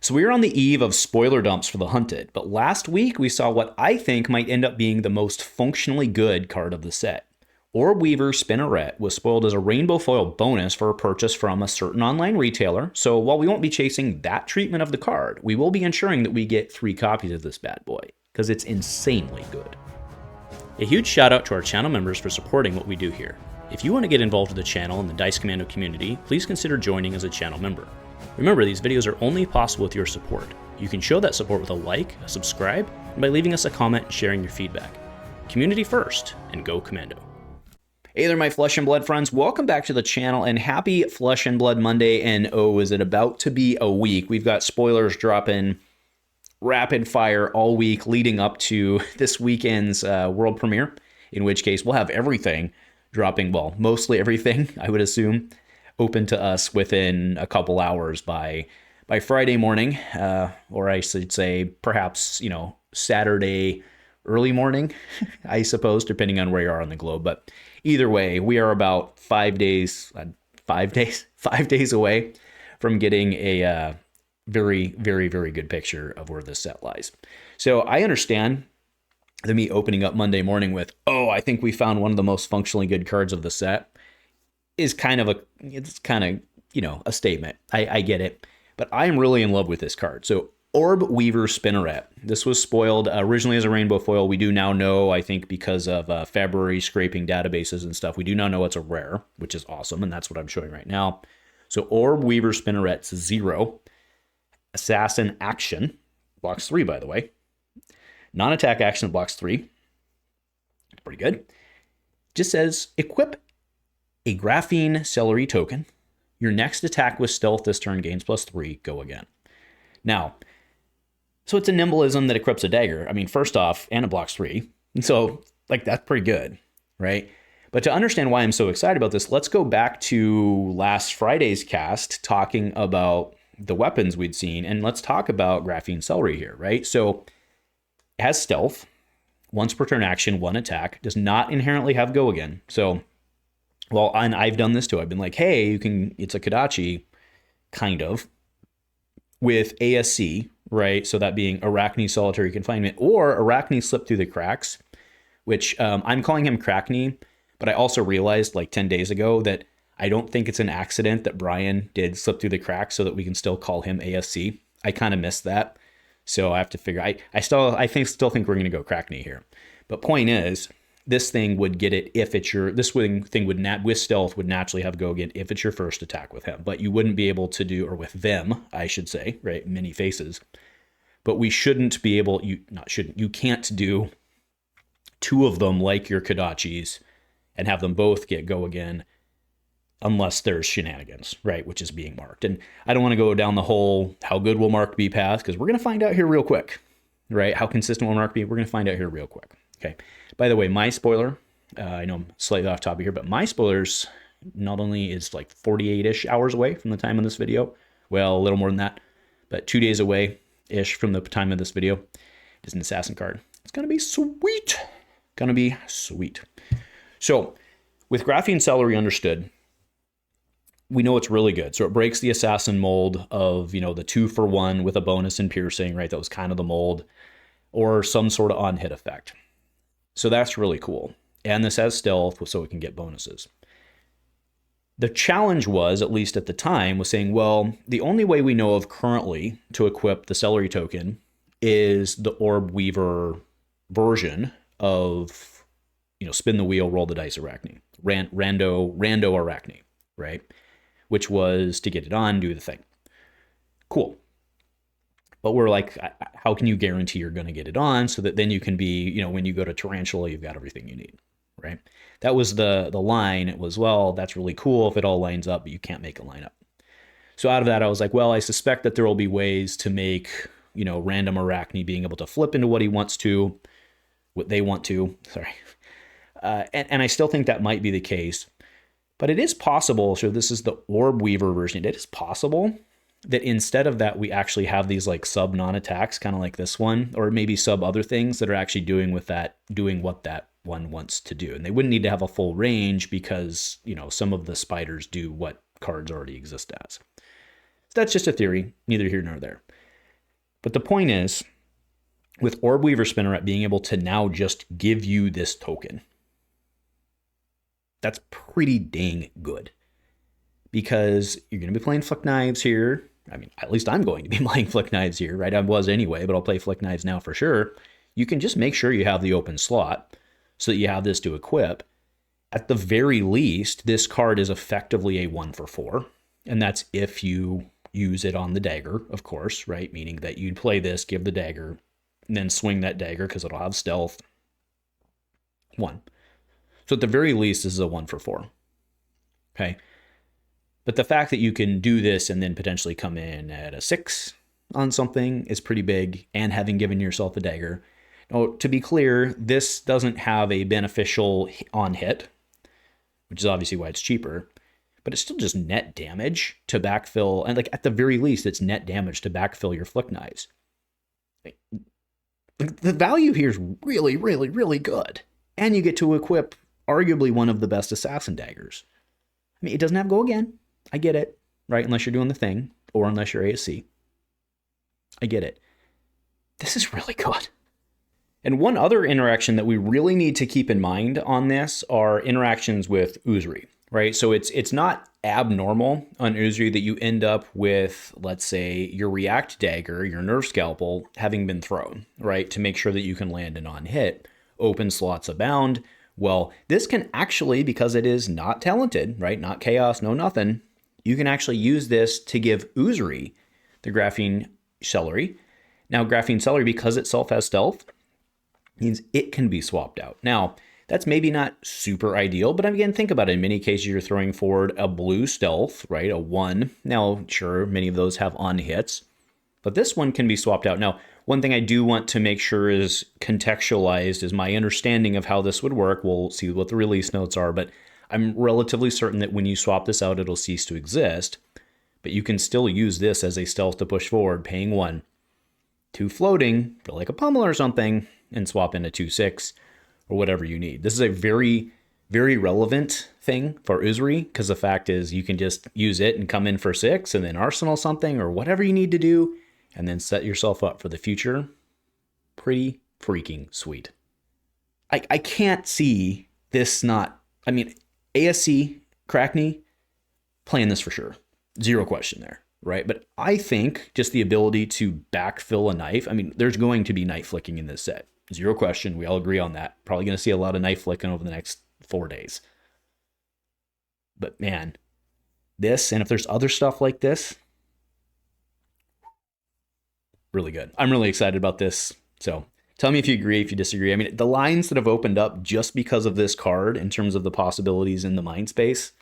So we are on the eve of spoiler dumps for the Hunted, but last week we saw what I think might end up being the most functionally good card of the set. Orb-Weaver Spinneret was spoiled as a rainbow foil bonus for a purchase from a certain online retailer, so while we won't be chasing that treatment of the card, we will be ensuring that we get 3 copies of this bad boy, because it's insanely good. A huge shout out to our channel members for supporting what we do here. If you want to get involved with the channel and the Dice Commando community, please consider joining as a channel member. Remember, these videos are only possible with your support. You can show that support with a like, a subscribe, and by leaving us a comment and sharing your feedback. Community first, and go Commando. Hey there, my Flesh and Blood friends. Welcome back to the channel, and happy Flesh and Blood Monday, and oh, is it about to be a week. We've got spoilers dropping rapid fire all week leading up to this weekend's world premiere, in which case we'll have everything dropping, well, mostly everything, I would assume, open to us within a couple hours by Friday morning, or I should say perhaps, Saturday early morning, I suppose, depending on where you are on the globe. But either way, we are about 5 days away from getting a very, very, very good picture of where this set lies. So I understand the me opening up Monday morning with, oh, I think we found one of the most functionally good cards of the set is kind of a statement. I get it, but I am really in love with this card. So Orb-Weaver Spinneret. This was spoiled originally as a rainbow foil. We do now know, I think because of February scraping databases and stuff, we do now know it's a rare, which is awesome, and that's what I'm showing right now. So Orb-Weaver Spinneret's 0. Assassin action. Blocks 3, by the way. Non-attack action blocks 3. Pretty good. Just says, equip a graphene celery token. Your next attack with stealth this turn gains +3. Go again. Now, so it's a nimbleism that equips a dagger. I mean, first off, and it blocks 3. And so, that's pretty good, right? But to understand why I'm so excited about this, let's go back to last Friday's cast talking about the weapons we'd seen, and let's talk about graphene celery here, right? So it has stealth, once per turn action, 1 attack, does not inherently have go again. So, well, and I've done this too. I've been like, hey, it's a Kodachi, kind of, with ASC, right? So that being Arachne Solitary Confinement, or Arachne Slip Through the Cracks, which I'm calling him Crackney, but I also realized 10 days ago that I don't think it's an accident that Brian did slip through the cracks so that we can still call him ASC. I kind of missed that. So I have to figure, I still think we're going to go Crackney here. But point is, this thing would get it if it's your, this thing with stealth would naturally have go again if it's your first attack with him. But you wouldn't be able to do, or with them, I should say, right? Many faces. But we shouldn't be able, you can't do 2 of them like your Kodachis and have them both get go again unless there's shenanigans, right? Which is being marked. And I don't want to go down the whole, how good will Mark be path? Because we're going to find out here real quick, right? How consistent will Mark be? We're going to find out here real quick. Okay. By the way, my spoiler, I know I'm slightly off topic here, but my spoilers not only is 48-ish hours away from the time of this video, well, a little more than that, but 2 days away-ish from the time of this video. It is an assassin card. It's going to be sweet. Going to be sweet. So with graphene celery understood, we know it's really good. So it breaks the assassin mold of, the 2-for-1 with a bonus in piercing, right? That was kind of the mold, or some sort of on-hit effect. So that's really cool. And this has stealth, so it can get bonuses. The challenge was, at least at the time, was saying, well, the only way we know of currently to equip the celery token is the Orb-Weaver version of, spin the wheel, roll the dice Arachne. Rando Arachne, right? Which was to get it on, do the thing. Cool. But we're like, how can you guarantee you're going to get it on so that then you can be, when you go to Tarantula, you've got everything you need, right? That was the line. It was, well, that's really cool if it all lines up, but you can't make it line up. So out of that, I was like, well, I suspect that there will be ways to make, random Arachne being able to flip into what he wants to, what they want to, sorry. And I still think that might be the case. But it is possible, so this is the Orb-Weaver version, it is possible that instead of that, we actually have these sub non-attacks, kind of like this one, or maybe sub other things that are actually doing what that one wants to do. And they wouldn't need to have a full range because, some of the spiders do what cards already exist as. So that's just a theory, neither here nor there. But the point is, with Orb-Weaver Spinneret being able to now just give you this token, that's pretty dang good. Because you're going to be playing Flick Knives here. I mean, at least I'm going to be playing Flick Knives here, right? I was anyway, but I'll play Flick Knives now for sure. You can just make sure you have the open slot so that you have this to equip. At the very least, this card is effectively a 1-for-4. And that's if you use it on the dagger, of course, right? Meaning that you'd play this, give the dagger, and then swing that dagger because it'll have stealth. 1. So at the very least, this is a 1-for-4. Okay. But the fact that you can do this and then potentially come in at a 6 on something is pretty big, and having given yourself a dagger. Now, to be clear, this doesn't have a beneficial on hit, which is obviously why it's cheaper, but it's still just net damage to backfill, and like at the very least, it's net damage to backfill your Flick Knives. The value here is really, really, really good. And you get to equip arguably one of the best assassin daggers. I mean, it doesn't have go again. I get it, right? Unless you're doing the thing, or unless you're ASC. I get it. This is really good. And one other interaction that we really need to keep in mind on this are interactions with Uzuri, right? So it's not abnormal on Uzuri that you end up with, let's say, your React Dagger, your Nerf Scalpel, having been thrown, right? To make sure that you can land an on-hit. Open slots abound. Well, this can actually, because it is not talented, right? Not chaos, no nothing. You can actually use this to give Uzuri the Graphene Celery. Now, Graphene Celery, because itself has stealth, means it can be swapped out. Now, that's maybe not super ideal, but again, think about it. In many cases, you're throwing forward a blue stealth, right? A 1. Now, sure, many of those have on hits, but this one can be swapped out. Now, one thing I do want to make sure is contextualized is my understanding of how this would work. We'll see what the release notes are, but I'm relatively certain that when you swap this out, it'll cease to exist, but you can still use this as a stealth to push forward, paying 1. 2 floating for like a pummel or something, and swap in a 2/6 or whatever you need. This is a very, very relevant thing for Uzuri, because the fact is you can just use it and come in for 6 and then arsenal something or whatever you need to do and then set yourself up for the future. Pretty freaking sweet. I can't see this not, I mean, ASC, Crackney, playing this for sure. Zero question there, right? But I think just the ability to backfill a knife, I mean, there's going to be knife flicking in this set. Zero question. We all agree on that. Probably going to see a lot of knife flicking over the next 4 days. But man, this, and if there's other stuff like this, really good. I'm really excited about this. So tell me if you agree, if you disagree. I mean, the lines that have opened up just because of this card in terms of the possibilities in the mind space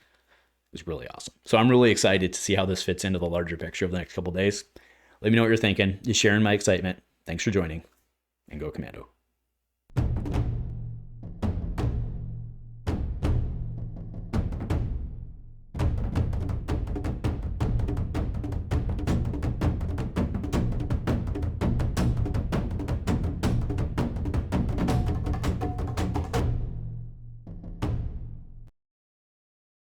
is really awesome. So I'm really excited to see how this fits into the larger picture of the next couple of days. Let me know what you're thinking. Just sharing my excitement. Thanks for joining, and go Commando.